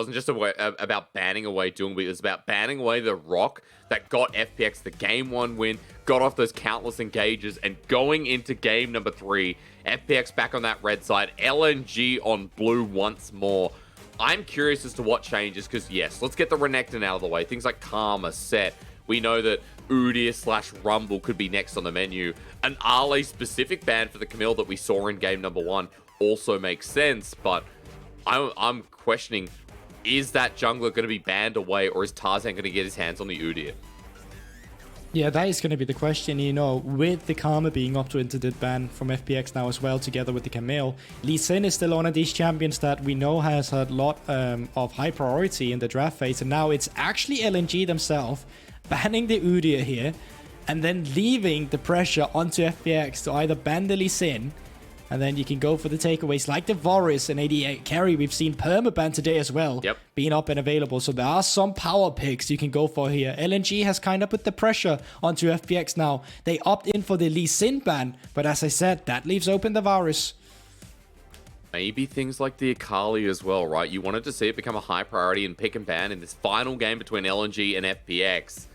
wasn't just about banning away Doomby, it was about banning away the rock that got FPX the game 1 win, got off those countless engages, and going into game number 3, FPX back on that red side, LNG on blue once more. I'm curious as to what changes, because yes, let's get the Renekton out of the way. Things like Karma, Set. We know that Udyr/Rumble could be next on the menu. An Ale specific ban for the Camille that we saw in game number 1 also makes sense, but I'm questioning, is that jungler going to be banned away, or is Tarzan going to get his hands on the Udyr? Yeah, that is going to be the question, you know, with the Karma being up to interdict ban from FPX now as well, together with the Camille. Lee Sin is still one of these champions that we know has had a lot of high priority in the draft phase, and now it's actually LNG themselves banning the Udyr here, and then leaving the pressure onto FPX to either ban the Lee Sin, and then you can go for the takeaways like the Varus and 88 carry. We've seen permaban today as well, being up and available. So there are some power picks you can go for here. LNG has kind of put the pressure onto FPX now. They opt in for the Lee Sin ban, but as I said, that leaves open the Varus. Maybe things like the Akali as well, right? You wanted to see it become a high priority and pick and ban in this final game between LNG and FPX.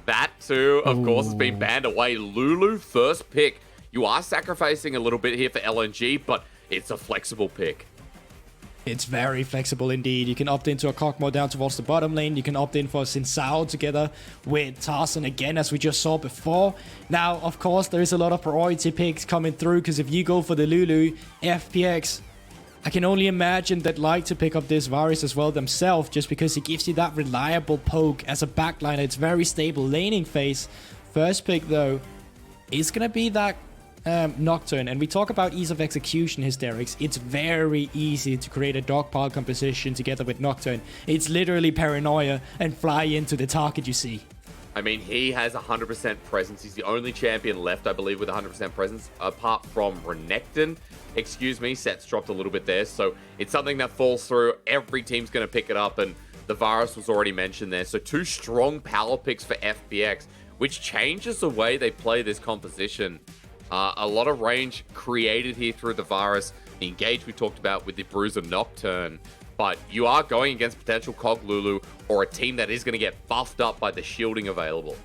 That too, of course, has been banned away. Lulu, first pick. You are sacrificing a little bit here for LNG, but it's a flexible pick. It's very flexible indeed. You can opt into a Kog'Maw down towards the bottom lane. You can opt in for Xin Zhao together with Tarzan again, as we just saw before. Now, of course, there is a lot of priority picks coming through, because if you go for the Lulu, FPX, I can only imagine they'd like to pick up this Varus as well themselves, just because it gives you that reliable poke as a backliner. It's very stable laning phase. First pick, though, is going to be that Nocturne, and we talk about ease of execution hysterics. It's very easy to create a dog pile composition together with Nocturne. It's literally paranoia and fly into the target you see. I mean, he has 100% presence. He's the only champion left, I believe, with 100% presence, apart from Renekton. Excuse me, Set's dropped a little bit there, so it's something that falls through. Every team's going to pick it up, and the Varus was already mentioned there. So 2 strong power picks for FPX, which changes the way they play this composition. A lot of range created here through the Varus. The engage we talked about with the Bruiser Nocturne. But you are going against potential Cog Lulu, or a team that is going to get buffed up by the shielding available.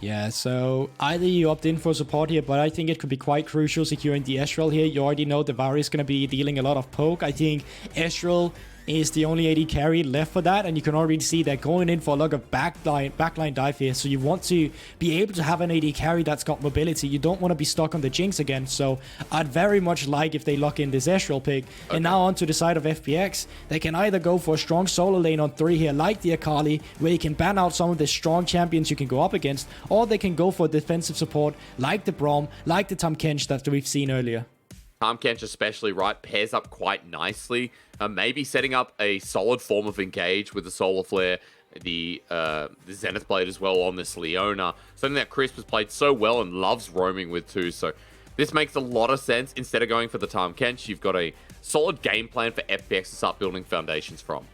Yeah, so either you opt in for support here, but I think it could be quite crucial securing the Ezreal here. You already know the Varus is going to be dealing a lot of poke. I think Ezreal is the only AD carry left for that, and you can already see they're going in for a lot of backline dive here. So you want to be able to have an AD carry that's got mobility. You don't want to be stuck on the Jinx again. So I'd very much like if they lock in this Ezreal pick. Okay. And now onto the side of FPX, they can either go for a strong solo lane on 3 here, like the Akali, where you can ban out some of the strong champions you can go up against, or they can go for defensive support like the Braum, like the Tahm Kench that we've seen earlier. Tahm Kench especially, right, pairs up quite nicely. Maybe setting up a solid form of engage with the Solar Flare, the Zenith Blade as well on this Leona. Something that Crisp has played so well and loves roaming with too. So this makes a lot of sense. Instead of going for the Tahm Kench, you've got a solid game plan for FPX to start building foundations from.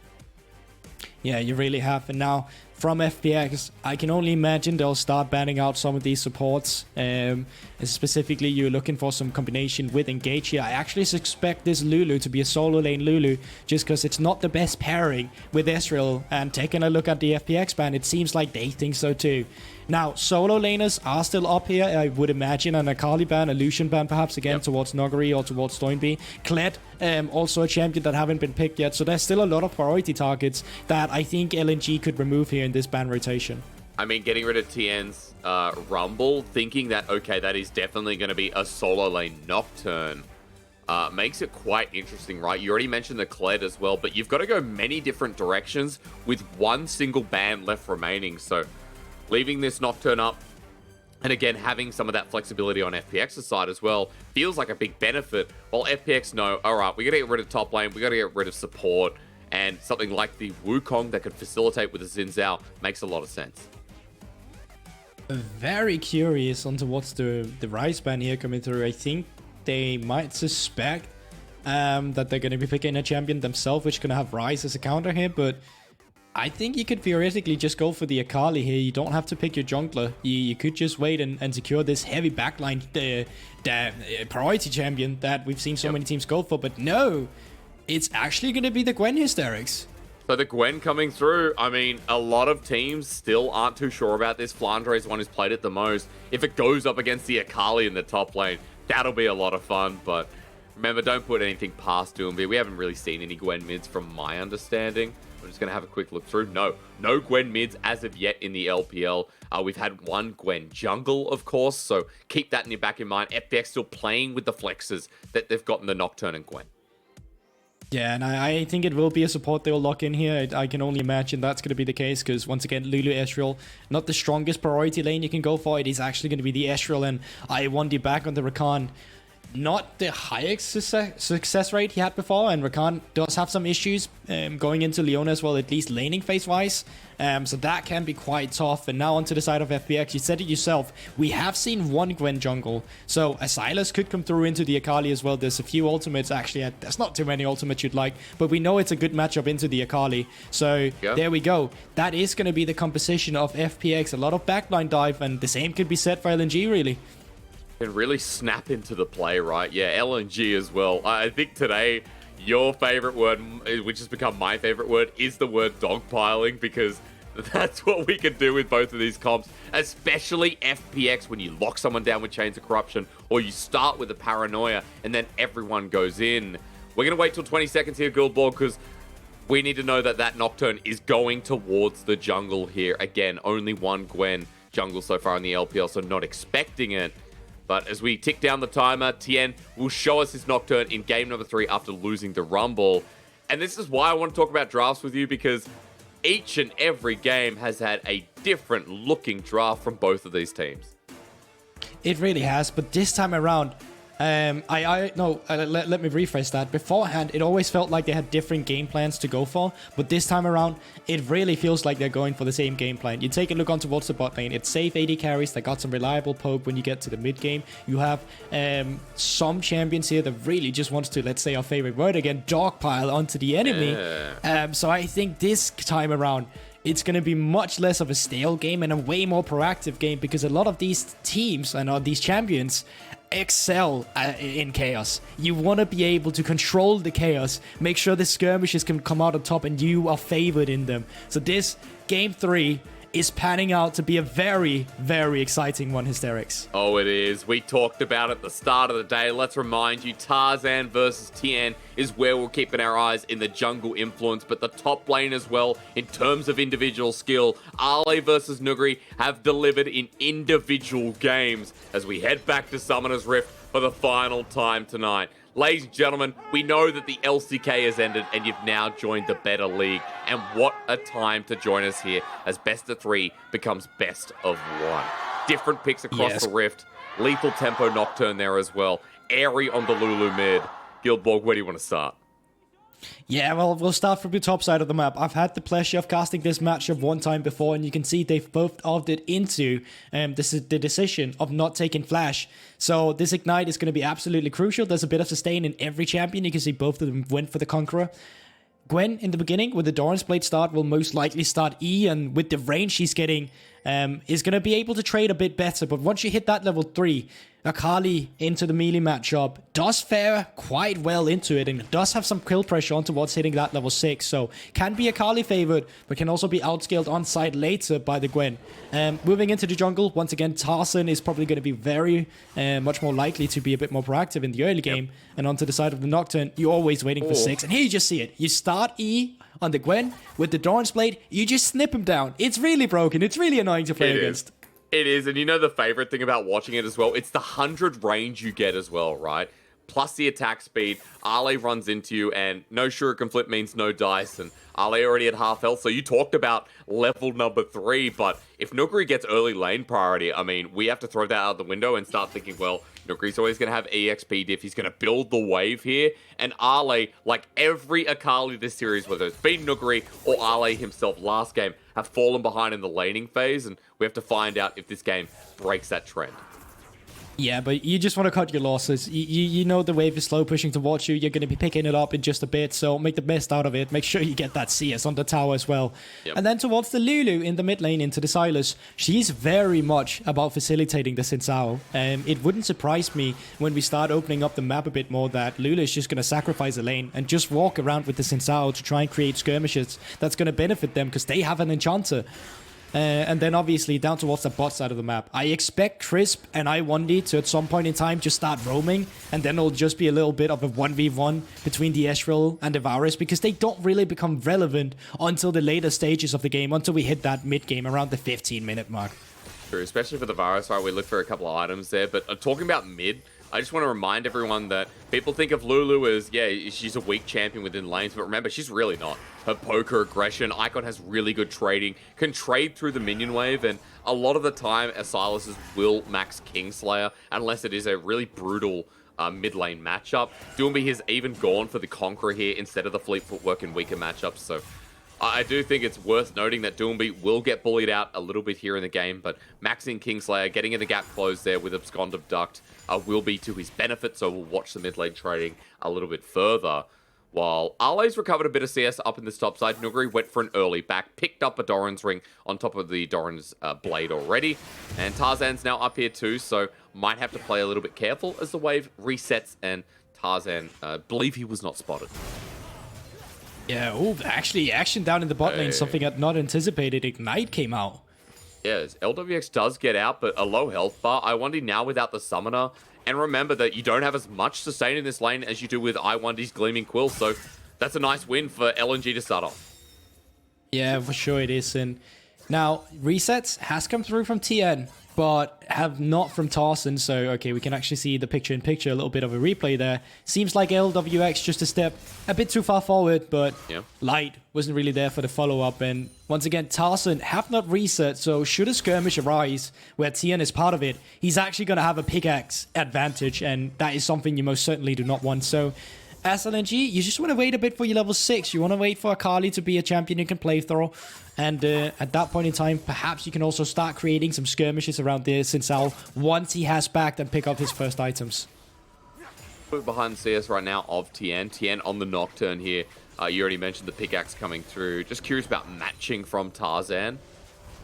Yeah, you really have. And now from FPX, I can only imagine they'll start banning out some of these supports. Specifically, you're looking for some combination with Engage here. I actually suspect this Lulu to be a solo lane Lulu, just because it's not the best pairing with Ezreal. And taking a look at the FPX ban, it seems like they think so too. Now, solo laners are still up here, I would imagine. An Akali ban, a Lucian ban perhaps again towards Nogari or towards Stoinby. Kled, also a champion that haven't been picked yet. So there's still a lot of priority targets that I think LNG could remove here in this ban rotation. I mean, getting rid of TN's Rumble, thinking that, okay, that is definitely going to be a solo lane Nocturne, makes it quite interesting, right? You already mentioned the Kled as well, but you've got to go many different directions with one single ban left remaining. So leaving this Nocturne up, and again, having some of that flexibility on FPX's side as well, feels like a big benefit. While FPX know, all right, we got to get rid of top lane, we got to get rid of support, and something like the Wukong that could facilitate with the Xin Zhao makes a lot of sense. Very curious onto what's the Rise ban here coming through. I think they might suspect that they're going to be picking a champion themselves, which is going to have Rise as a counter here, but I think you could theoretically just go for the Akali here. You don't have to pick your jungler. You could just wait and secure this heavy backline, the priority champion that we've seen so many teams go for. But no, it's actually going to be the Gwen hysterics. So the Gwen coming through, I mean, a lot of teams still aren't too sure about this. Flandre's one who's played it the most. If it goes up against the Akali in the top lane, that'll be a lot of fun. But remember, don't put anything past Doomby. We haven't really seen any Gwen mids from my understanding. I'm just going to have a quick look through. No Gwen mids as of yet in the LPL. We've had one Gwen jungle, of course, so keep that in your back in mind. FPX still playing with the flexes that they've got in the Nocturne and Gwen. Yeah, and I think it will be a support they'll lock in here. I can only imagine that's going to be the case because, once again, Lulu Ezreal, not the strongest priority lane you can go for. It is actually going to be the Ezreal, and I want you back on the Rakan. Not the highest success rate he had before, and Rakan does have some issues going into Leona as well, at least laning phase-wise. So that can be quite tough. And now onto the side of FPX, you said it yourself, we have seen one Gwen jungle. So a Sylas could come through into the Akali as well. There's a few ultimates, actually. There's not too many ultimates you'd like, but we know it's a good matchup into the Akali. So there we go. That is going to be the composition of FPX. A lot of backline dive, and the same could be said for LNG, really. Can really snap into the play, right? Yeah, LNG as well. I think today, your favorite word, which has become my favorite word, is the word dogpiling, because that's what we can do with both of these comps, especially FPX when you lock someone down with Chains of Corruption, or you start with a Paranoia, and then everyone goes in. We're going to wait till 20 seconds here, Guildball, because we need to know that that Nocturne is going towards the jungle here. Again, only one Gwen jungle so far in the LPL, so not expecting it. But as we tick down the timer, Tien will show us his Nocturne in game number 3 after losing the Rumble. And this is why I want to talk about drafts with you, because each and every game has had a different looking draft from both of these teams. It really has, but this time around, let me rephrase that. Beforehand, it always felt like they had different game plans to go for, but this time around, it really feels like they're going for the same game plan. You take a look on towards the bot lane, it's safe AD carries that got some reliable poke when you get to the mid game. You have some champions here that really just wants to, let's say our favorite word again, dogpile onto the enemy. Yeah. So I think this time around, it's going to be much less of a stale game and a way more proactive game, because a lot of these teams and these champions excel in chaos. You want to be able to control the chaos, make sure the skirmishes can come out on top, and you are favored in them. So this game 3 is panning out to be a very, very exciting one, Hysterics. Oh, it is. We talked about it at the start of the day. Let's remind you, Tarzan versus Tien is where we're keeping our eyes in the jungle influence, but the top lane as well, in terms of individual skill. Ale versus Nuguri have delivered in individual games as we head back to Summoner's Rift for the final time tonight. Ladies and gentlemen, we know that the LCK has ended and you've now joined the better league. And what a time to join us here as best of 3 becomes best of 1. Different picks across the Rift. Lethal tempo Nocturne there as well. Airy on the Lulu mid. Guildborg, where do you want to start? Yeah, well, we'll start from the top side of the map. I've had the pleasure of casting this matchup one time before, and you can see they've both opted into the decision of not taking Flash. So this Ignite is going to be absolutely crucial. There's a bit of sustain in every champion. You can see both of them went for the Conqueror. Gwen, in the beginning, with the Doran's Blade start, will most likely start E, and with the range she's getting, is going to be able to trade a bit better. But once you hit that level 3, Akali into the melee matchup does fare quite well into it, and does have some kill pressure on towards hitting that level 6. So can be Akali favored, but can also be outscaled on side later by the Gwen. Moving into the jungle, once again, Tarzan is probably going to be very much more likely to be a bit more proactive in the early game. And onto the side of the Nocturne, you're always waiting for 6. And here you just see it. You start E on the Gwen with the Doran's Blade, you just snip him down. It's really broken. It's really annoying to play against. It is, and you know the favorite thing about watching it as well? It's the 100 range you get as well, right? Plus the attack speed. Ale runs into you, and no shuriken flip means no dice, and Ale already at half health, so you talked about level number 3, but if Nuguri gets early lane priority, I mean, we have to throw that out the window and start thinking, well, Nuguri's always going to have EXP diff, he's going to build the wave here, and Ale, like every Akali this series, whether it's been Nuguri or Ale himself last game, have fallen behind in the laning phase, and we have to find out if this game breaks that trend. Yeah, but you just want to cut your losses. You know the wave is slow pushing towards you. You're going to be picking it up in just a bit, so make the best out of it. Make sure you get that CS on the tower as well. Yep. And then towards the Lulu in the mid lane into the Silas. She's very much about facilitating the Xin Zhao. It wouldn't surprise me when we start opening up the map a bit more that Lulu is just going to sacrifice a lane and just walk around with the Xin Zhao to try and create skirmishes. That's going to benefit them because they have an enchanter. And then obviously down towards the bot side of the map. I expect Crisp and I1D to at some point in time just start roaming, and then it'll just be a little bit of a 1v1 between the Ezreal and the Varus, because they don't really become relevant until the later stages of the game, until we hit that mid game around the 15-minute mark. True, especially for the Varus, right? We look for a couple of items there, but talking about mid, I just want to remind everyone that people think of Lulu as, yeah, she's a weak champion within lanes, but remember, she's really not. Her poker aggression, Icon has really good trading, can trade through the minion wave, and a lot of the time, Silas's will max Kingslayer, unless it is a really brutal mid lane matchup. Doomby has even gone for the Conqueror here instead of the Fleet Footwork in weaker matchups, so I do think it's worth noting that Doomby will get bullied out a little bit here in the game, but maxing Kingslayer, getting in the gap closed there with Abscond Abduct will be to his benefit, so we'll watch the mid lane trading a little bit further. While Arle's recovered a bit of CS up in this top side, Nuguri went for an early back, picked up a Doran's ring on top of the Doran's blade already, and Tarzan's now up here too, so might have to play a little bit careful as the wave resets, and Tarzan, believe he was not spotted. Yeah, oh, actually, action down in the bot lane, something I'd not anticipated. Ignite came out. Yes, LWX does get out, but a low health bar. I1D now without the summoner. And remember that you don't have as much sustain in this lane as you do with I1D's Gleaming Quill, so that's a nice win for LNG to start off. Yeah, for sure it is. And now, resets has come through from TN, but have not from Tarzan. So, okay, we can actually see the picture-in-picture, a little bit of a replay there. Seems like LWX just a step a bit too far forward, but yeah. Light wasn't really there for the follow-up. And once again, Tarzan have not reset, so should a skirmish arise where TN is part of it, he's actually going to have a pickaxe advantage, and that is something you most certainly do not want. So, as LNG, you just want to wait a bit for your level 6. You want to wait for Akali to be a champion you can play through. And at that point in time, perhaps you can also start creating some skirmishes around the Xin Zhao once he has backed and pick up his first items. Behind CS right now of TN. TN on the Nocturne here. You already mentioned the pickaxe coming through. Just curious about matching from Tarzan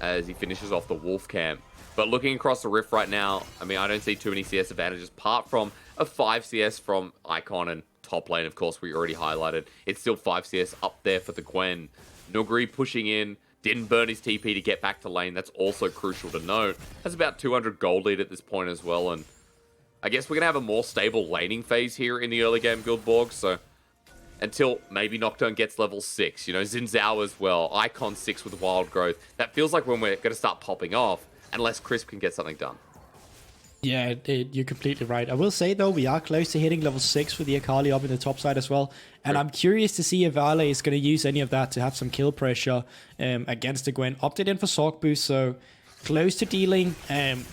as he finishes off the Wolf Camp. But looking across the Rift right now, I mean, I don't see too many CS advantages apart from a 5 CS from Icon and top lane, of course, we already highlighted. It's still 5 CS up there for the Gwen. Nuguri pushing in, didn't burn his TP to get back to lane. That's also crucial to note. Has about 200 gold lead at this point as well, and I guess we're going to have a more stable laning phase here in the early game Guildborg, so until maybe Nocturne gets level 6, you know, Xin Zhao as well, Icon 6 with Wild Growth. That feels like when we're going to start popping off, unless Crisp can get something done. Yeah, you're completely right. I will say, though, we are close to hitting level 6 with the Akali up in the top side as well. And I'm curious to see if Ale is going to use any of that to have some kill pressure against the Gwen. Opted in for Sork Boost, so close to dealing,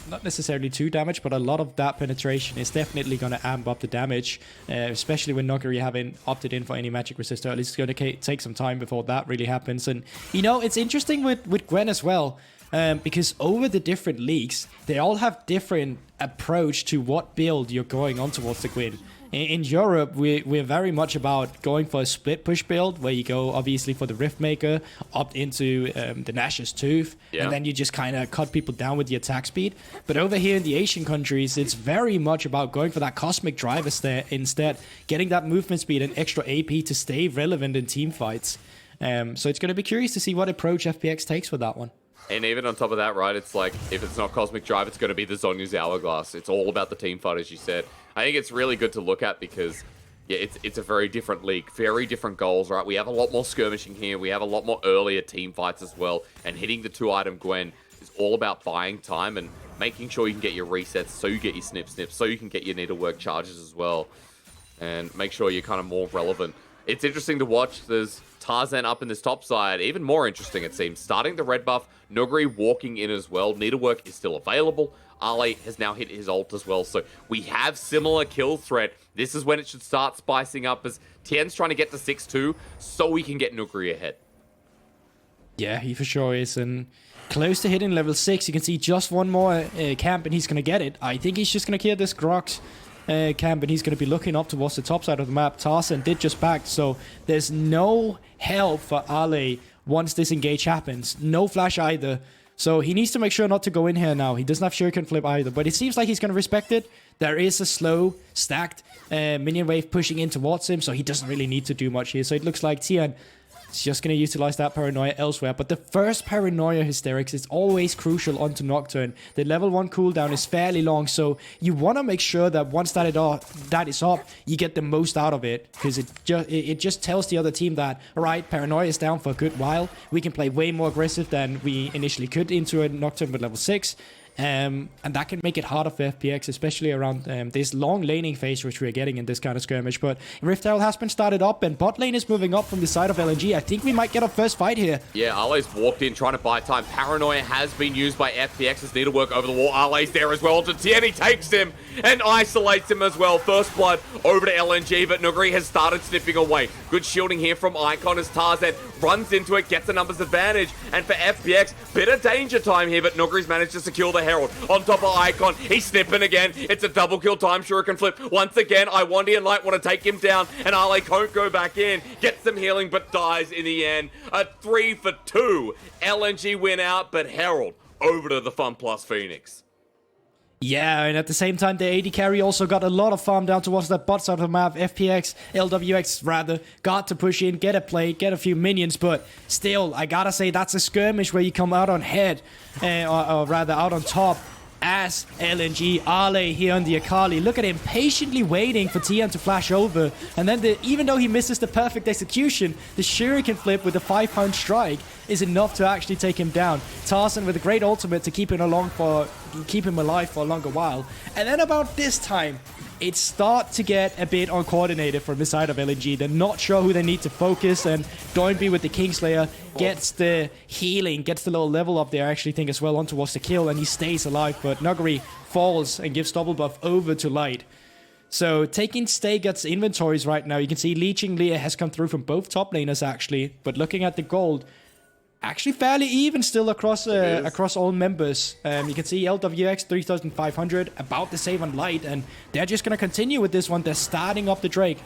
not necessarily 2 damage, but a lot of that penetration is definitely going to amp up the damage, especially when Nuguri haven't opted in for any magic resistor. At least it's going to take some time before that really happens. And, you know, it's interesting with Gwen as well. Because over the different leagues, they all have different approach to what build you're going on towards the Gwen. In Europe, we're very much about going for a split push build, where you go obviously for the Riftmaker, opt into the Nash's Tooth, and then you just kind of cut people down with the attack speed. But over here in the Asian countries, it's very much about going for that Cosmic Drive instead, getting that movement speed and extra AP to stay relevant in team fights. So it's going to be curious to see what approach FPX takes with that one. And even on top of that, right, it's like, if it's not Cosmic Drive, it's going to be the Zonya's Hourglass. It's all about the team fight, as you said. I think it's really good to look at because, yeah, it's a very different league, very different goals, right? We have a lot more skirmishing here. We have a lot more earlier team fights as well. And hitting the 2-item Gwen is all about buying time and making sure you can get your resets, so you get your snips, so you can get your needlework charges as well. And make sure you're kind of more relevant. It's interesting to watch. There's Tarzan up in this top side. Even more interesting, it seems. Starting the red buff, Nuguri walking in as well. Needlework is still available. Ale has now hit his ult as well. So we have similar kill threat. This is when it should start spicing up as Tien's trying to get to 6-2 so we can get Nuguri ahead. Yeah, he for sure is. And close to hitting level 6. You can see just one more camp and he's going to get it. I think he's just going to kill this Grox camp and he's going to be looking up towards the top side of the map. Tarzan did just back, so there's no help for Ale once this engage happens. No flash either. So he needs to make sure not to go in here now. He doesn't have Shuriken Flip either, but it seems like he's going to respect it. There is a slow, stacked minion wave pushing in towards him, so he doesn't really need to do much here. So it looks like Tian is just going to utilize that paranoia elsewhere. But the first paranoia hysterics is always crucial onto Nocturne. The level 1 cooldown is fairly long, so you want to make sure that once that is up, you get the most out of it. Because it just tells the other team that, alright, paranoia is down for a good while. We can play way more aggressive than we initially could into a Nocturne with level 6. And that can make it harder for FPX, especially around this long laning phase which we're getting in this kind of skirmish. But Rift Herald has been started up and bot lane is moving up from the side of LNG. I think we might get our first fight here. Yeah, Arle's walked in trying to buy time. Paranoia has been used by FPX as needlework over the wall. Arle's there as well. Tierney takes him and isolates him as well. First blood over to LNG, but Nuguri has started sniffing away. Good shielding here from Icon as Tarzan runs into it, gets a numbers advantage. And for FPX, bit of danger time here, but Nuguri's managed to secure the Herald. On top of Icon, he's snipping again. It's a double kill time. Shuriken Flip once again. Iwandi and Light want to take him down, and Ale can't go back in. Gets some healing, but dies in the end. A 3 for 2. LNG win out, but Herald over to the FunPlus Phoenix. Yeah, and at the same time, the AD carry also got a lot of farm down towards that bot side of the map. FPX, LWX rather, got to push in, get a play, get a few minions, but still, I gotta say, that's a skirmish where you come out on head, or rather out on top, as LNG. Ale here on the Akali. Look at him patiently waiting for Tian to flash over. And then even though he misses the perfect execution, the Shuriken Flip with the 5-pound strike is enough to actually take him down. Tarzan with a great ultimate to keep him alive for a longer while. And then about this time, it starts to get a bit uncoordinated from the side of LNG. They're not sure who they need to focus, and Doinby with the Kingslayer gets the healing, gets the little level up there, I actually think, as well, on towards the kill, and he stays alive, but Nuguri falls and gives double buff over to Light. So taking Stagut's inventories right now, you can see Leeching Lear has come through from both top laners actually, but looking at the gold, actually fairly even still across all members. You can see LWX 3,500, about the same on Light, and they're just going to continue with this one. They're starting up the Drake.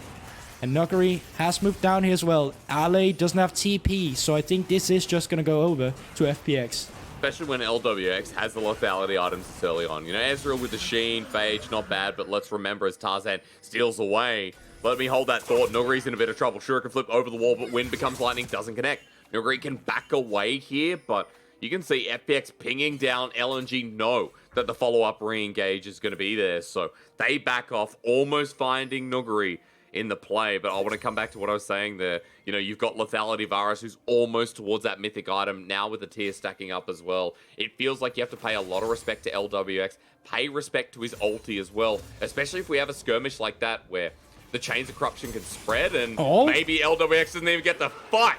And Nuguri has moved down here as well. Ale doesn't have TP, so I think this is just going to go over to FPX. Especially when LWX has the lethality items this early on. You know, Ezreal with the Sheen, Phage, not bad, but let's remember as Tarzan steals away. Let me hold that thought. Nuguri's in a bit of trouble. Shuriken Flip over the wall, but wind becomes lightning, doesn't connect. Nuguri can back away here, but you can see FPX pinging down. LNG know that the follow-up re-engage is going to be there, so they back off, almost finding Nuguri in the play. But I want to come back to what I was saying there. You know, you've got Lethality Varus, who's almost towards that mythic item, now with the tier stacking up as well. It feels like you have to pay a lot of respect to LWX, pay respect to his ulti as well, especially if we have a skirmish like that where the Chains of Corruption can spread, and maybe LWX doesn't even get the fight.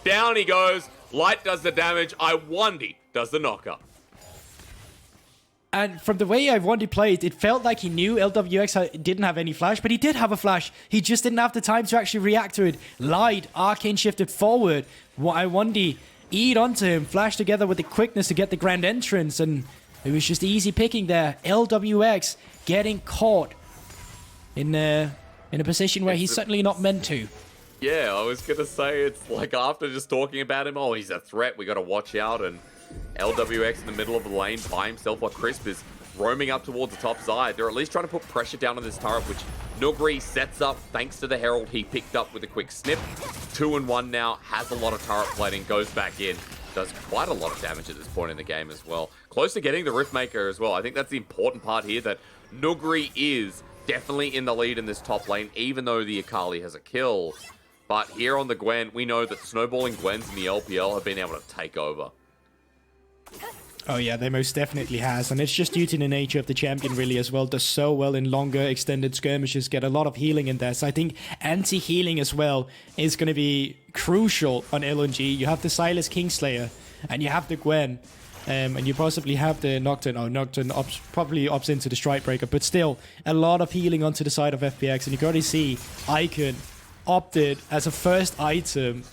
Down he goes. Light does the damage. Iwandi does the knockup. And from the way Iwandi played, it felt like he knew LWX didn't have any flash, but he did have a flash. He just didn't have the time to actually react to it. Light, Arcane shifted forward. Iwandi eat onto him, flash together with the quickness to get the grand entrance, and it was just easy picking there. LWX getting caught in a position where he's certainly not meant to. Yeah, I was going to say, it's like after just talking about him, oh, he's a threat, we got to watch out, and LWX in the middle of the lane by himself while Crisp is roaming up towards the top side. They're at least trying to put pressure down on this turret, which Nuguri sets up thanks to the Herald he picked up with a quick snip. 2-1 now, has a lot of turret plating, goes back in, does quite a lot of damage at this point in the game as well. Close to getting the Riftmaker as well. I think that's the important part here, that Nuguri is definitely in the lead in this top lane, even though the Akali has a kill. But here on the Gwen, we know that snowballing Gwens in the LPL have been able to take over. Oh yeah, they most definitely has, and it's just due to the nature of the champion really as well. Does so well in longer extended skirmishes, get a lot of healing in there. So I think anti-healing as well is going to be crucial on LNG. You have the Silas Kingslayer, and you have the Gwen, and you possibly have the Nocturne. Oh, Nocturne probably opts into the Strikebreaker, but still a lot of healing onto the side of FPX, and you can already see Icon opted as a first item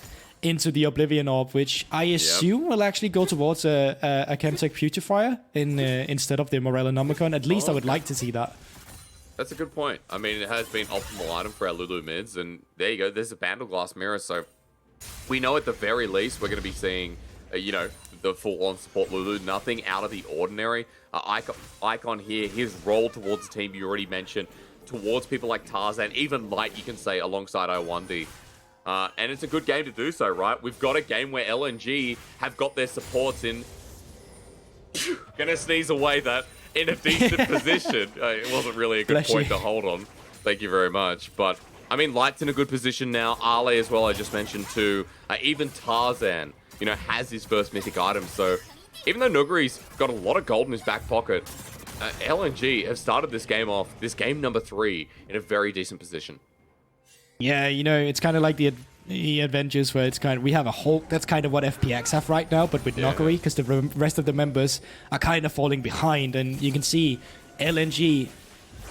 into the Oblivion Orb, which I assume will actually go towards a Chemtech Putrefier instead of the Morella Nomicon. At least I would like to see that. That's a good point. I mean, it has been optimal item for our Lulu mids, and there you go. There's a Bandle Glass Mirror, so we know at the very least we're going to be seeing, you know, the full-on support Lulu. Nothing out of the ordinary. Icon here, his role towards the team you already mentioned, towards people like Tarzan, even Light, you can say, alongside I1D. And it's a good game to do so, right? We've got a game where LNG have got their supports in... Gonna sneeze away that. In a decent position. It wasn't really a good point to hold on. Thank you very much. But, I mean, Light's in a good position now. Ale as well, I just mentioned too. Even Tarzan, you know, has his first mythic item. So, even though Nuguri's got a lot of gold in his back pocket, LNG have started this game off, this game number 3, in a very decent position. Yeah, you know, it's kind of like the Avengers where it's kind of, we have a Hulk. That's kind of what FPX have right now, but with Nuguri, because the rest of the members are kind of falling behind. And you can see LNG,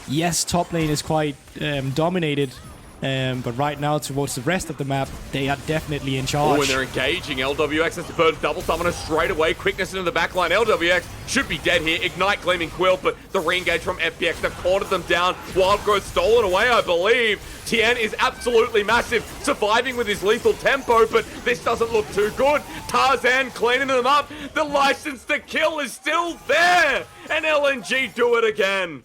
yes, top lane is quite dominated, but right now towards the rest of the map, they are definitely in charge. Oh, and they're engaging. LWX has to burn double summoner straight away. Quickness into the backline. LWX should be dead here. Ignite Gleaming Quill, but the re-engage from FPX, they've cornered them down. Wild Growth stolen away, I believe. Tien is absolutely massive, surviving with his lethal tempo, but this doesn't look too good. Tarzan cleaning them up. The license to kill is still there, and LNG do it again.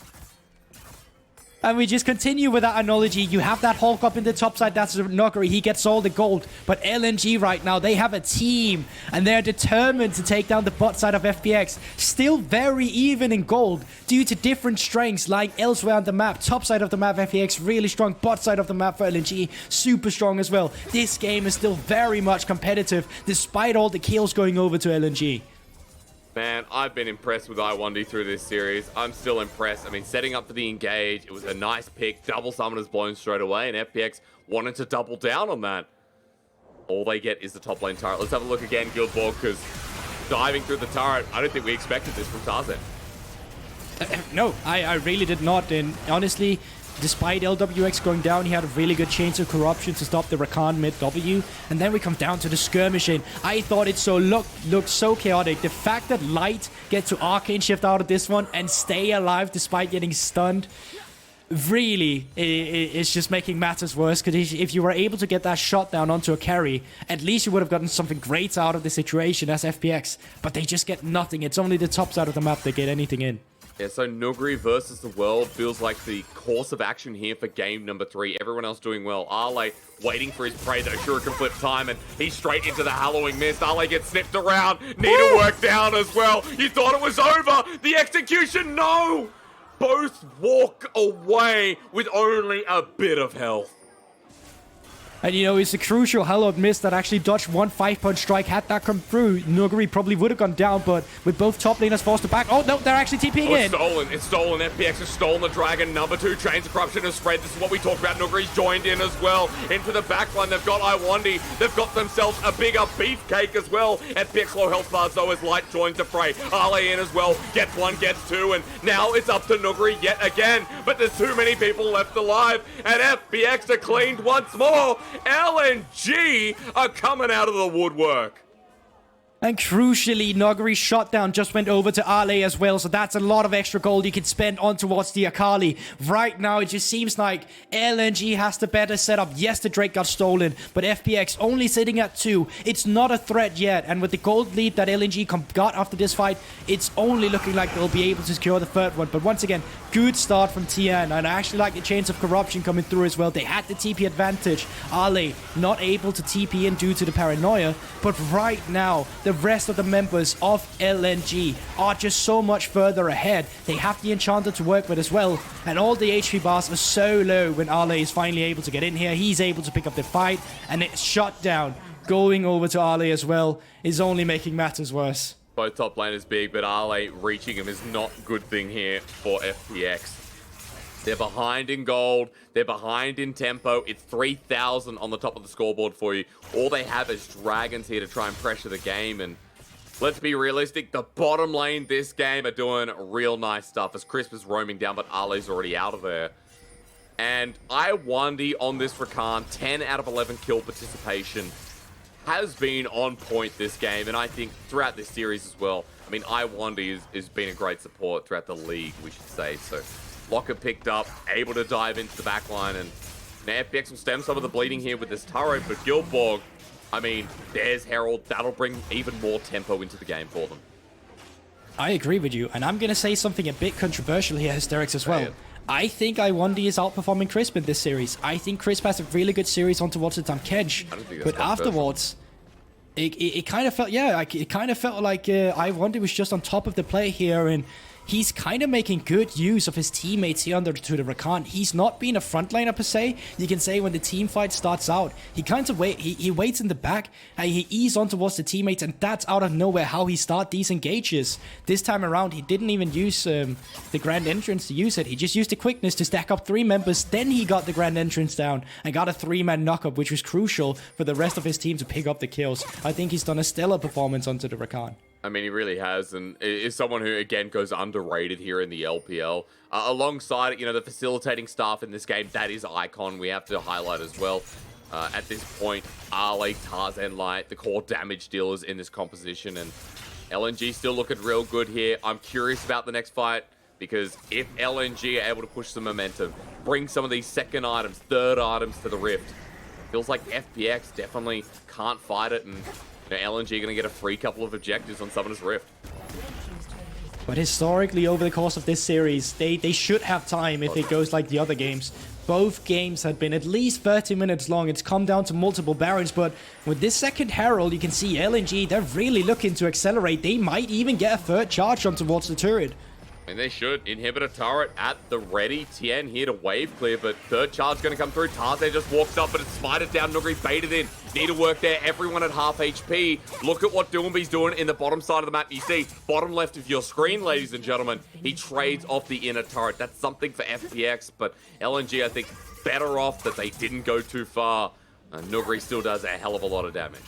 And we just continue with that analogy. You have that Hulk up in the top side. That's Nuguri. He gets all the gold. But LNG right now, they have a team. And they're determined to take down the bot side of FPX. Still very even in gold due to different strengths like elsewhere on the map. Top side of the map, FPX really strong. Bot side of the map for LNG, super strong as well. This game is still very much competitive despite all the kills going over to LNG. Man, I've been impressed with I1D through this series. I'm still impressed. I mean, setting up for the engage, it was a nice pick. Double summoners blown straight away, and FPX wanted to double down on that. All they get is the top lane turret. Let's have a look again, Guildborg, because diving through the turret, I don't think we expected this from Tarzan. No, I really did not. And honestly, despite LWX going down, he had a really good chance of corruption to stop the Rakan mid W. And then we come down to the skirmishing. I thought it looked so chaotic. The fact that Light gets to Arcane Shift out of this one and stay alive despite getting stunned, really is just making matters worse. Because if you were able to get that shot down onto a carry, at least you would have gotten something great out of the situation as FPX. But they just get nothing. It's only the top side of the map that get anything in. Yeah, so Nuguri versus the world feels like the course of action here for game number 3. Everyone else doing well. Ale waiting for his prey that Ashura can flip time, and he's straight into the Hallowing Mist. Ale gets snipped around. Nita worked down as well. You thought it was over. The execution, no! Both walk away with only a bit of health. And you know, it's a crucial Hallowed Mist that actually dodged one 5-punch strike. Had that come through, Nuguri probably would have gone down, but with both top laners forced to back. Oh no, they're actually TPing in. It's stolen. FPX has stolen the dragon. Number 2, Chains of Corruption has spread. This is what we talked about. Nuguri's joined in as well. Into the backline, they've got I1D. They've got themselves a bigger beefcake as well. FPX low health bars though as Light joins the fray. Ale in as well. Gets 1, gets 2, and now it's up to Nuguri yet again. But there's too many people left alive, and FPX are cleaned once more. LNG are coming out of the woodwork. And crucially, Nuguri's shutdown just went over to Ale as well, so that's a lot of extra gold you can spend on towards the Akali. Right now, it just seems like LNG has the better setup. Yes, the Drake got stolen, but FPX only sitting at 2. It's not a threat yet, and with the gold lead that LNG got after this fight, it's only looking like they'll be able to secure the 3rd one. But once again, good start from Tien, and I actually like the Chains of Corruption coming through as well. They had the TP advantage. Ale not able to TP in due to the paranoia, but right now, the rest of the members of LNG are just so much further ahead. They have the Enchanter to work with as well, and all the HP bars are so low when Ale is finally able to get in here. He's able to pick up the fight, and it's shut down. Going over to Ale as well is only making matters worse. Both top laners big, but Ale reaching him is not a good thing here for FPX. They're behind in gold. They're behind in tempo. It's 3,000 on the top of the scoreboard for you. All they have is dragons here to try and pressure the game. And let's be realistic. The bottom lane this game are doing real nice stuff as Crisp is roaming down, but Ale's already out of there. And I1D on this Rakan, 10 out of 11 kill participation. has been on point this game, and I think throughout this series as well. I mean, iWonder has been a great support throughout the league, we should say. So Locker picked up, able to dive into the backline, and now FPX will stem some of the bleeding here with this turret, but Guildborg, I mean, there's Herald. That'll bring even more tempo into the game for them. I agree with you, and I'm going to say something a bit controversial here, Hysterics, as well. Yeah. I think iWonder is outperforming Crisp in this series. I think Crisp has a really good series on towards the Tankage, but afterwards, it kind of felt, it kind of felt like iWonder was just on top of the play here, and he's kind of making good use of his teammates here under to the Rakan. He's not being a frontliner per se. You can say when the team fight starts out, he kind of he waits in the back and he eases on towards the teammates, and that's out of nowhere how he starts these engages. This time around, he didn't even use the Grand Entrance to use it. He just used the quickness to stack up 3 members. Then he got the Grand Entrance down and got a 3-man knockup, which was crucial for the rest of his team to pick up the kills. I think he's done a stellar performance onto the Rakan. I mean, he really has, and is someone who, again, goes underrated here in the LPL. Alongside, you know, the facilitating staff in this game, that is Icon, we have to highlight as well. At this point, Arle, Tarzan Light, the core damage dealers in this composition, and LNG still looking real good here. I'm curious about the next fight, because if LNG are able to push some momentum, bring some of these second items, third items to the Rift, feels like FPX definitely can't fight it, and LNG going to get a free couple of objectives on Summoner's Rift. But historically, over the course of this series, they should have time if it goes like the other games. Both games had been at least 30 minutes long. It's come down to multiple Barons, but with this second Herald, you can see LNG, they're really looking to accelerate. They might even get a third charge on towards the turret. And they should. Inhibitor turret at the ready. Tien here to wave clear, but third charge going to come through. Tarzan just walks up, but it's smited down. Nuguri baited in. Need to work there. Everyone at half HP. Look at what Doombee's doing in the bottom side of the map. You see, bottom left of your screen, ladies and gentlemen. He trades off the inner turret. That's something for FPX, but LNG, I think, better off that they didn't go too far. Nuguri still does a hell of a lot of damage.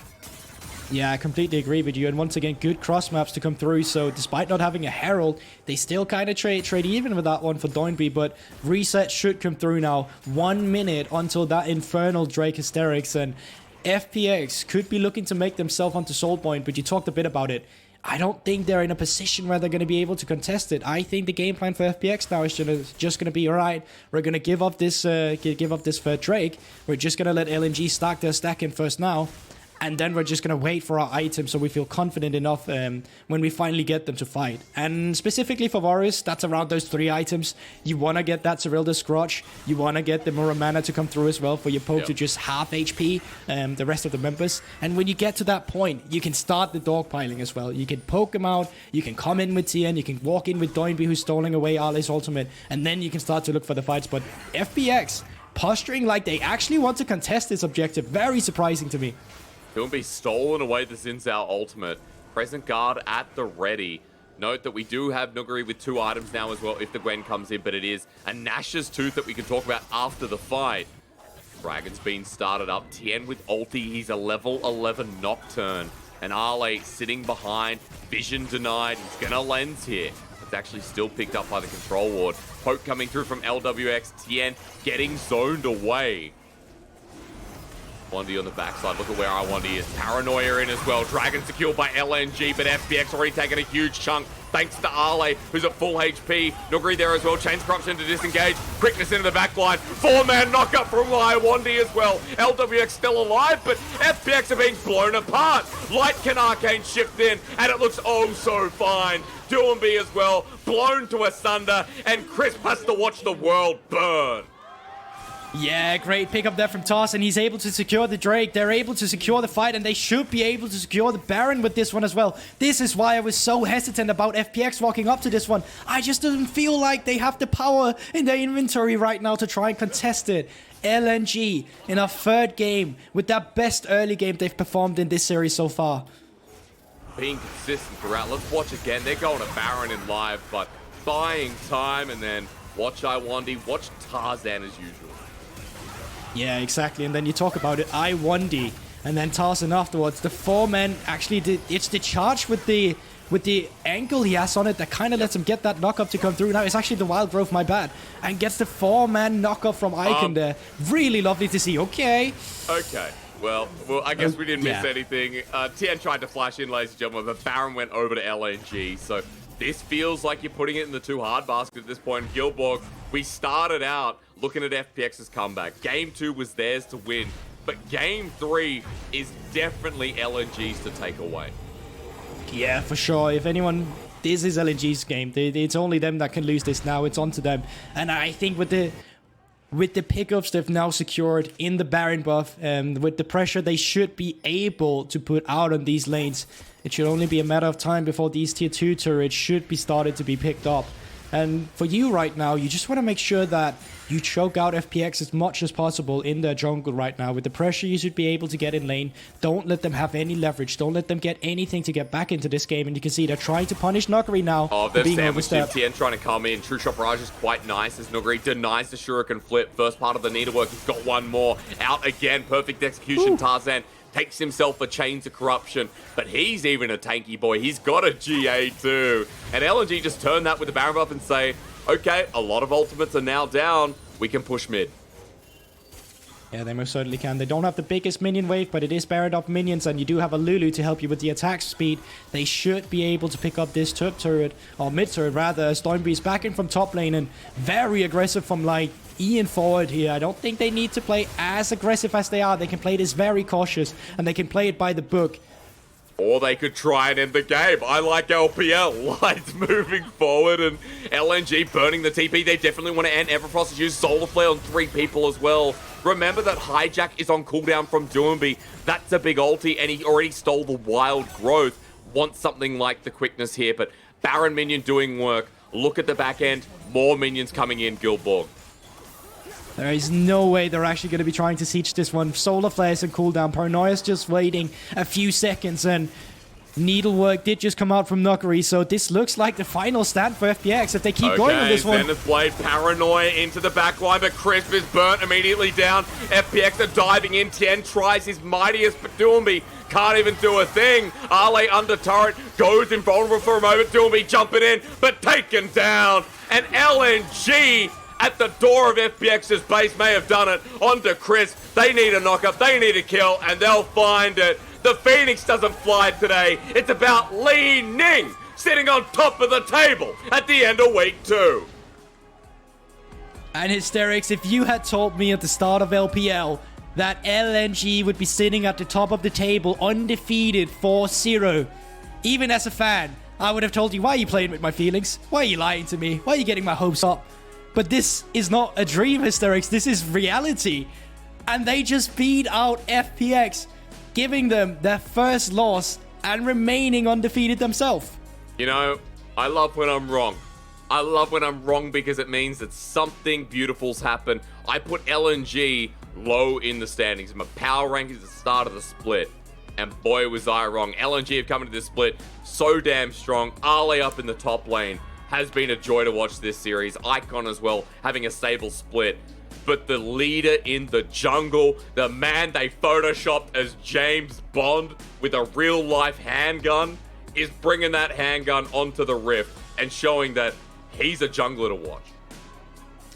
Yeah, I completely agree with you. And once again, good cross maps to come through. So despite not having a Herald, they still kind of trade even with that one for Doinby. But reset should come through now. 1 minute until that infernal Drake Hysterics. And FPX could be looking to make themselves onto Soul Point. But you talked a bit about it. I don't think they're in a position where they're going to be able to contest it. I think the game plan for FPX now is just going to be, all right, we're going to give up this third Drake. We're just going to let LNG stack their stack in first now. And then we're just going to wait for our items so we feel confident enough when we finally get them to fight. And specifically for Varus, that's around those 3 items. You want to get that Cyrilda Scrotch. You want to get the Muramana to come through as well for your poke to just half HP the rest of the members. And when you get to that point, you can start the dogpiling as well. You can poke them out. You can come in with Tien. You can walk in with Doinby, who's stoling away Arle's ultimate. And then you can start to look for the fights. But FPX posturing like they actually want to contest this objective. Very surprising to me. Doombe stolen away the Xin Zhao ultimate. Present guard at the ready. Note that we do have Nuguri with 2 items now as well if the Gwen comes in, but it is a Nash's Tooth that we can talk about after the fight. Dragon's been started up. Tien with ulti. He's a level 11 Nocturne. And Arle sitting behind. Vision denied. He's going to lens here. It's actually still picked up by the control ward. Poke coming through from LWX. Tien getting zoned away. iWonder on the backside. Look at where iWonder is. Paranoia in as well. Dragon secured by LNG, but FPX already taken a huge chunk thanks to Arle, who's at full HP. Nuguri there as well. Chains corruption to disengage. Quickness into the backline. 4-man knockup from iWonder as well. LWX still alive, but FPX are being blown apart. Light can arcane shift in, and it looks oh so fine. Doombe as well, blown to asunder, and Crisp has to watch the world burn. Yeah, great pickup there from Toss, and he's able to secure the Drake. They're able to secure the fight, and they should be able to secure the Baron with this one as well. This is why I was so hesitant about FPX walking up to this one. I just didn't feel like they have the power in their inventory right now to try and contest it. LNG in a 3rd game with that best early game they've performed in this series so far. Being consistent throughout. Let's watch again. They're going to Baron in live, but buying time, and then watch iWonder, watch Tarzan as usual. Yeah, exactly. And then you talk about it, iWonder, and then Tarzan afterwards. The 4-man actually did. It's the charge with the angle he has on it that kind of lets him get that knockup to come through. Now it's actually the Wild Growth, my bad, and gets the 4-man knockup from Icon there. Really lovely to see. Okay. Well, I guess we didn't miss Yeah. anything. Tien tried to flash in, ladies and gentlemen, but Baron went over to LNG. So this feels like you're putting it in the too hard basket at this point. Gilborg, we started out looking at FPX's comeback. Game 2 was theirs to win, but Game 3 is definitely LNG's to take away. Yeah, for sure. If anyone, this is LNG's game. It's only them that can lose this now. It's on to them. And I think with the pickups they've now secured in the Baron buff, and with the pressure they should be able to put out on these lanes, it should only be a matter of time before these tier 2 turrets should be started to be picked up. And for you right now, you just want to make sure that you choke out FPX as much as possible in their jungle right now. With the pressure you should be able to get in lane, don't let them have any leverage. Don't let them get anything to get back into this game. And you can see they're trying to punish Nuguri now. Oh, they've sandwiched him. Tien trying to come in. True Shot Barrage is quite nice as Nuguri denies the Shuriken flip. First part of the needlework, he's got one more. Out again, perfect execution. Ooh. Tarzan takes himself a Chains of Corruption, but he's even a tanky boy. He's got a GA too. And LNG just turn that with the Baron buff and say, okay, a lot of ultimates are now down. We can push mid. Yeah, they most certainly can. They don't have the biggest minion wave, but it is Baron up minions, and you do have a Lulu to help you with the attack speed. They should be able to pick up this top turret, or mid turret rather. Stormbeast back in from top lane and very aggressive from like Ian forward here. I don't think they need to play as aggressive as they are. They can play this very cautious, and they can play it by the book. Or they could try and end the game. I like LPL. Lights moving forward and LNG burning the TP. They definitely want to end. Everfrost has used Solar Flare on 3 people as well. Remember that Hijack is on cooldown from Doomby. That's a big ulti, and he already stole the Wild Growth. Wants something like the quickness here, but Baron minion doing work. Look at the back end. More minions coming in, Gilborg. There is no way they're actually going to be trying to siege this one. Solar Flares and cooldown. Paranoia's just waiting a few seconds, and Needlework did just come out from Nuguri, so this looks like the final stand for FPX if they keep going on this one. Zenith Blade, Paranoia into the backline, but Crisp is burnt immediately down. FPX are diving in. Tien tries his mightiest, but Doomby can't even do a thing. Ale under turret, goes invulnerable for a moment. Doomby jumping in, but taken down. And LNG at the door of FPX's base may have done it. Onto Chris. They need a knockup. They need a kill, and they'll find it. The Phoenix doesn't fly today. It's about Li Ning sitting on top of the table at the end of week 2. And Hysterics, if you had told me at the start of LPL that LNG would be sitting at the top of the table undefeated 4-0, even as a fan, I would have told you, why are you playing with my feelings? Why are you lying to me? Why are you getting my hopes up? But this is not a dream, Hysterics. This is reality. And they just beat out FPX, giving them their first loss and remaining undefeated themselves. You know, I love when I'm wrong. I love when I'm wrong because it means that something beautiful's happened. I put LNG low in the standings. My power rankings at the start of the split. And boy, was I wrong. LNG have come into this split so damn strong. Ale up in the top lane has been a joy to watch this series. Icon as well, having a stable split. But the leader in the jungle, the man they photoshopped as James Bond with a real-life handgun, is bringing that handgun onto the Rift and showing that he's a jungler to watch.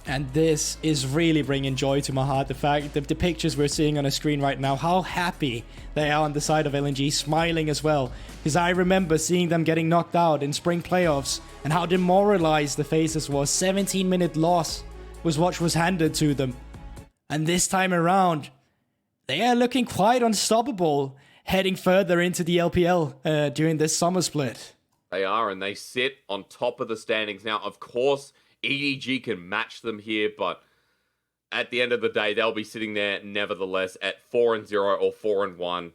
And this is really bringing joy to my heart. The fact that the pictures we're seeing on the screen right now, how happy they are on the side of LNG, smiling as well. Because I remember seeing them getting knocked out in spring playoffs and how demoralized the faces was. 17-minute loss was what was handed to them. And this time around, they are looking quite unstoppable, heading further into the LPL during this summer split. They are, and they sit on top of the standings. Now, of course, EDG can match them here, but at the end of the day, they'll be sitting there nevertheless at 4-0 or 4-1.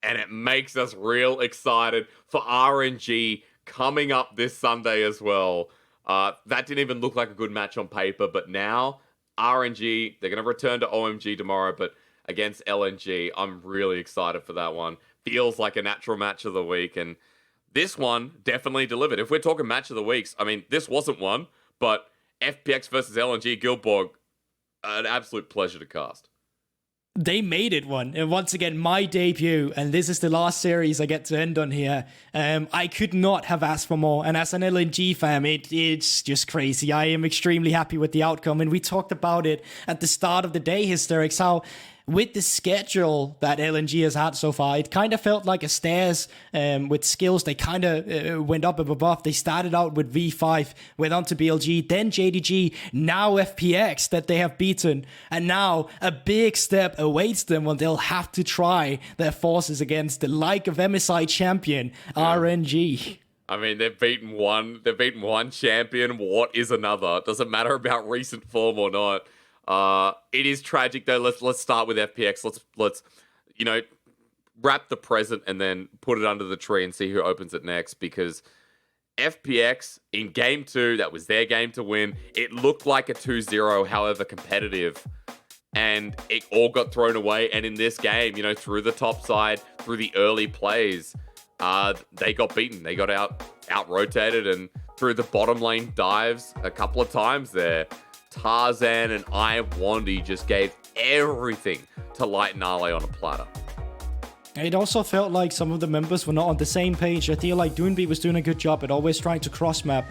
And it makes us real excited for RNG coming up this Sunday as well. That didn't even look like a good match on paper, but now RNG, they're going to return to OMG tomorrow, but against LNG, I'm really excited for that one. Feels like a natural match of the week, and this one definitely delivered. If we're talking match of the weeks, I mean, this wasn't one, but FPX versus LNG, Gilborg, an absolute pleasure to cast. They made it one. And once again, my debut, and this is the last series I get to end on here. I could not have asked for more. And as an LNG fan, it's just crazy. I am extremely happy with the outcome. And we talked about it at the start of the day, Hysterics, how with the schedule that LNG has had so far, it kind of felt like a stairs with skills. They kind of went up above. They started out with V5, went on to BLG, then JDG, now FPX that they have beaten. And now a big step awaits them when they'll have to try their forces against the like of MSI champion, RNG. I mean, they've beaten one champion. What is another? It doesn't matter about recent form or not. It is tragic though. Let's start with FPX. Let's wrap the present and then put it under the tree and see who opens it next, because FPX in game 2, that was their game to win. It looked like a 2-0, however competitive, and it all got thrown away. And in this game, through the top side, through the early plays, they got beaten. They got out rotated, and through the bottom lane dives a couple of times there, Tarzan and Wandy just gave everything to light Nale on a platter. It also felt like some of the members were not on the same page. I feel like Doonby was doing a good job at always trying to cross-map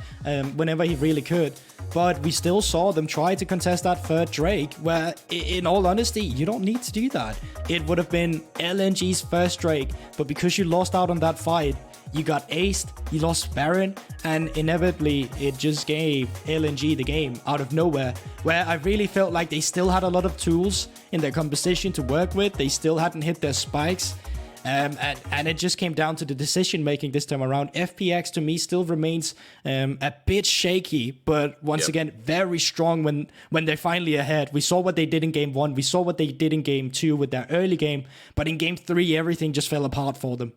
whenever he really could. But we still saw them try to contest that third Drake, where, in all honesty, you don't need to do that. It would have been LNG's first Drake, but because you lost out on that fight, you got aced, you lost Baron, and inevitably it just gave LNG the game out of nowhere, where I really felt like they still had a lot of tools in their composition to work with. They still hadn't hit their spikes. And it just came down to the decision making this time around. FPX to me still remains a bit shaky, but once again very strong when they're finally ahead. We saw what they did in game 1. We saw what they did in game 2 with their early game, but in game 3 everything just fell apart for them.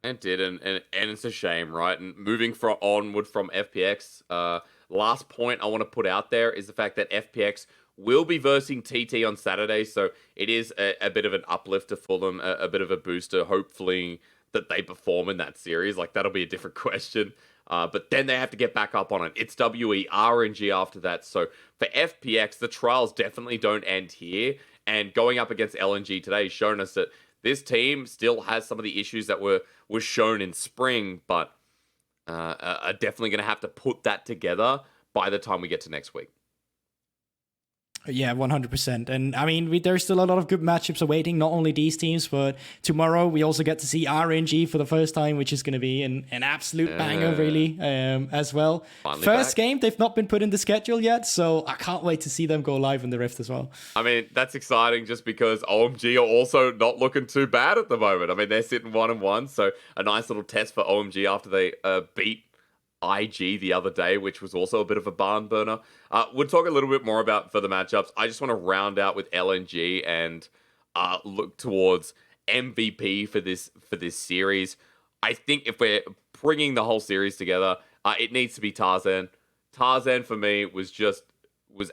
It did, and it's a shame, right? And moving onward from FPX, last point I want to put out there is the fact that FPX will be versing TT on Saturday, so it is a bit of an uplifter for them, a bit of a booster, hopefully, that they perform in that series. Like, that'll be a different question. But then they have to get back up on it. It's WE, RNG after that. So for FPX, the trials definitely don't end here. And going up against LNG today has shown us that this team still has some of the issues that were shown in spring, but are definitely going to have to put that together by the time we get to next week. Yeah, 100%. And I mean, there's still a lot of good matchups awaiting, not only these teams, but tomorrow we also get to see RNG for the first time, which is going to be an absolute banger, really, as well. Finally first back. Game, they've not been put in the schedule yet, so I can't wait to see them go live in the Rift as well. I mean, that's exciting just because OMG are also not looking too bad at the moment. I mean, they're sitting 1-1, so a nice little test for OMG after they beat IG the other day, which was also a bit of a barn burner. We'll talk a little bit more about for the matchups. I just want to round out with LNG and look towards MVP for this series. I think if we're bringing the whole series together, it needs to be Tarzan. Tarzan for me was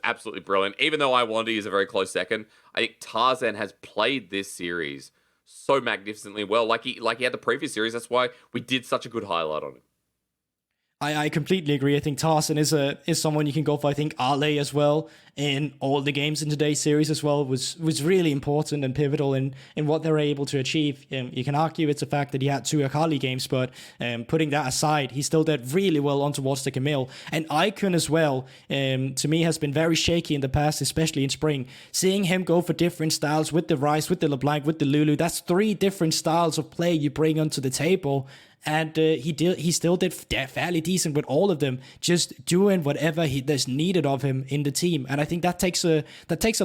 absolutely brilliant. Even though Iwandy is a very close second, I think Tarzan has played this series so magnificently well, like he had the previous series. That's why we did such a good highlight on it. I completely agree. I think Tarzan is someone you can go for. I think Ale as well in all the games in today's series as well was really important and pivotal in what they were able to achieve. You can argue it's a fact that he had 2 Akali games, but putting that aside, he still did really well on towards the Camille. And Icon as well, to me, has been very shaky in the past, especially in spring. Seeing him go for different styles with the Ryze, with the LeBlanc, with the Lulu, that's 3 different styles of play you bring onto the table. And he still did fairly decent with all of them, just doing whatever there's needed of him in the team. And I think that takes a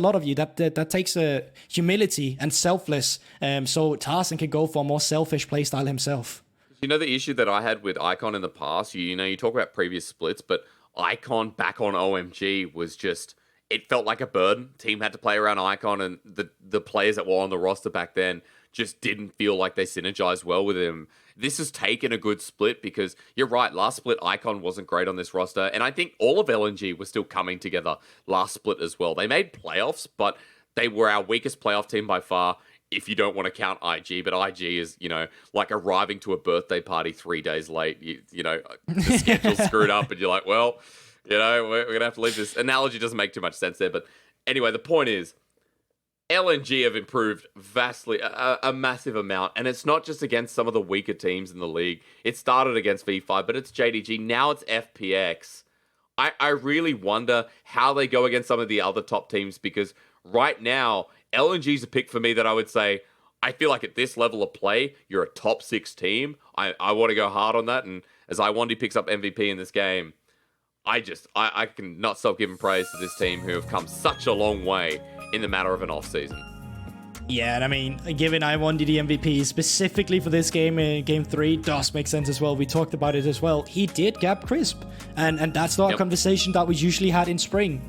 lot of you. That takes a humility and selfless. So Tarzan can go for a more selfish playstyle himself. You know the issue that I had with Icon in the past. You talk about previous splits, but Icon back on OMG was just, it felt like a burden. Team had to play around Icon, and the players that were on the roster back then just didn't feel like they synergized well with him. This has taken a good split because you're right, last split Icon wasn't great on this roster, and I think all of LNG was still coming together last split as well. They made playoffs, but they were our weakest playoff team by far, if you don't want to count IG, but IG is, like arriving to a birthday party 3 days late. The schedule's screwed up, and you're like, well, we're going to have to leave this. Analogy doesn't make too much sense there, but anyway, the point is, LNG have improved vastly, a massive amount, and it's not just against some of the weaker teams in the league. It started against V5, but it's JDG, now it's FPX. I really wonder how they go against some of the other top teams, because right now, LNG's a pick for me that I would say, I feel like at this level of play, you're a top 6 team. I want to go hard on that. And as Iwandi picks up MVP in this game, I can not stop giving praise to this team who have come such a long way in the matter of an off season. Yeah, and I mean, giving Iwandi the MVP specifically for this game, game 3, does make sense as well. We talked about it as well. He did gap Crisp, and that's not a conversation that we usually had in spring,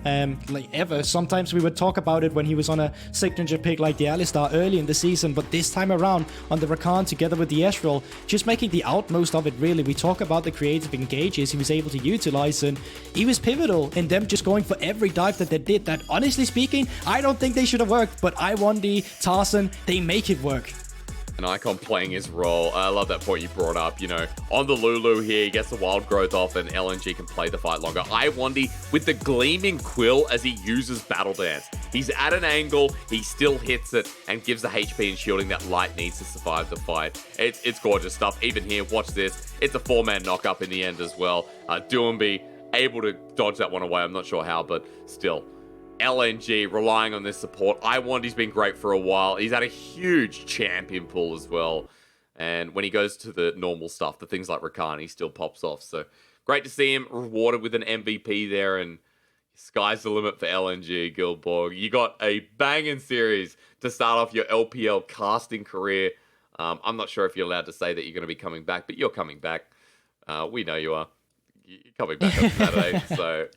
like ever. Sometimes we would talk about it when he was on a signature pick like the Alistar early in the season, but this time around on the Rakan together with the Ezreal, just making the utmost of it, really. We talk about the creative engages he was able to utilize, and he was pivotal in them just going for every dive that they did. That, honestly speaking, I don't think they should have worked, but Iwandi, Tarson, they make it work. An Icon playing his role. I love that point you brought up. You know, on the Lulu here, he gets the wild growth off and LNG can play the fight longer. Iwandi with the gleaming quill as he uses Battle Dance. He's at an angle, he still hits it and gives the HP and shielding that Light needs to survive the fight. It's gorgeous stuff. Even here, watch this. It's a 4-man knock-up in the end as well. Duumbi able to dodge that one away. I'm not sure how, but still. LNG relying on this support. Iwandi's been great for a while. He's had a huge champion pool as well. And when he goes to the normal stuff, the things like Rakan, he still pops off. So great to see him rewarded with an MVP there. And sky's the limit for LNG, Guildborg. You got a banging series to start off your LPL casting career. I'm not sure if you're allowed to say that you're going to be coming back, but you're coming back. We know you are. You're coming back on Saturday. So